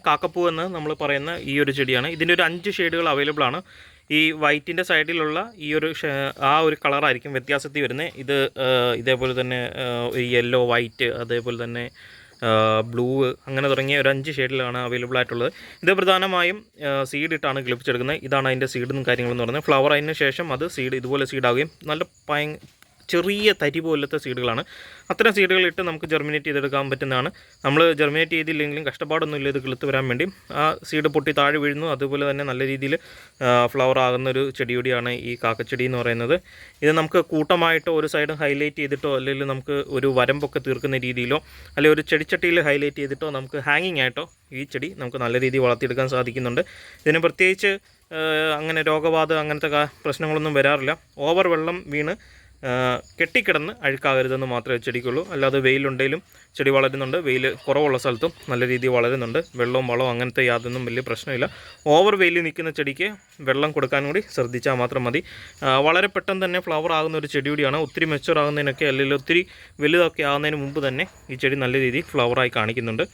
കാക്കപ്പൂ എന്ന് നമ്മൾ പറയുന്ന ഈ ഒരു ചെടിയാണ്. ഇതിൻ്റെ ഒരു 5 ഷെയ്ഡുകൾ അവൈലബിൾ ആണ്. ഈ വൈറ്റിൻ്റെ സൈഡിലുള്ള ഈ ഒരു ആ ഒരു കളറായിരിക്കും വ്യത്യാസത്തിൽ വരുന്നത്. ഇത് ഇതേപോലെ തന്നെ യെല്ലോ, വൈറ്റ്, അതേപോലെ തന്നെ ബ്ലൂ, അങ്ങനെ തുടങ്ങിയ ഒരു 5 ഷെയ്ഡിലാണ് അവൈലബിൾ ആയിട്ടുള്ളത്. ഇത് പ്രധാനമായും സീഡ് ഇട്ടാണ് കിളിപ്പിച്ചെടുക്കുന്നത്. ഇതാണ് അതിൻ്റെ സീഡും കാര്യങ്ങളെന്ന് പറയുന്നത്. ഫ്ലവർ അതിന് ശേഷം അത് സീഡ് ഇതുപോലെ സീഡാവുകയും നല്ല ചെറിയ തരി പോലത്തെ സീഡുകളാണ്. അത്തരം സീഡുകൾ ഇട്ട് നമുക്ക് ജെർമിനേറ്റ് ചെയ്തെടുക്കാൻ പറ്റുന്നതാണ്. നമ്മൾ ജെർമിനേറ്റ് ചെയ്തില്ലെങ്കിലും കഷ്ടപ്പാടൊന്നുമില്ല ഇത് കിളുത്ത് വരാൻ വേണ്ടി. ആ സീഡ് പൊട്ടി താഴെ വീഴുന്നു. അതുപോലെ തന്നെ നല്ല രീതിയിൽ ഫ്ലവർ ആകുന്നൊരു ചെടിയോടെയാണ് ഈ കാക്കച്ചെടി എന്ന് പറയുന്നത്. ഇത് നമുക്ക് കൂട്ടമായിട്ടോ ഒരു സൈഡ് ഹൈലൈറ്റ് ചെയ്തിട്ടോ അല്ലെങ്കിൽ നമുക്ക് ഒരു വരമ്പൊക്കെ തീർക്കുന്ന രീതിയിലോ അല്ലെങ്കിൽ ഒരു ചെടിച്ചട്ടിയിൽ ഹൈലൈറ്റ് ചെയ്തിട്ടോ നമുക്ക് ഹാങ്ങിങ് ആയിട്ടോ ഈ ചെടി നമുക്ക് നല്ല രീതിയിൽ വളർത്തിയെടുക്കാൻ സാധിക്കുന്നുണ്ട്. ഇതിന് പ്രത്യേകിച്ച് അങ്ങനെ രോഗബാധ അങ്ങനത്തെ പ്രശ്നങ്ങളൊന്നും വരാറില്ല. ഓവർ വെള്ളം വീണ് കെട്ടിക്കിടന്ന് അഴുക്കാകരുതെന്ന് മാത്രമേ ചെടിക്കുള്ളൂ. അല്ലാതെ വെയിലുണ്ടെങ്കിലും ചെടി വളരുന്നുണ്ട്. വെയിൽ കുറവുള്ള സ്ഥലത്തും നല്ല രീതിയിൽ വളരുന്നുണ്ട്. വെള്ളവും വളവും അങ്ങനത്തെ യാതൊന്നും വലിയ പ്രശ്നമില്ല. ഓവർ വെയിൽ നിൽക്കുന്ന ചെടിക്ക് വെള്ളം കൊടുക്കാൻ കൂടി ശ്രദ്ധിച്ചാൽ മാത്രം മതി. വളരെ പെട്ടെന്ന് തന്നെ ഫ്ലവർ ആകുന്ന ഒരു ചെടി കൂടിയാണ്. ഒത്തിരി മെച്ചുവർ ആകുന്നതിനൊക്കെ അല്ലെങ്കിൽ ഒത്തിരി വലുതൊക്കെ ആകുന്നതിന് മുമ്പ് തന്നെ ഈ ചെടി നല്ല രീതിയിൽ ഫ്ലവറായി കാണിക്കുന്നുണ്ട്.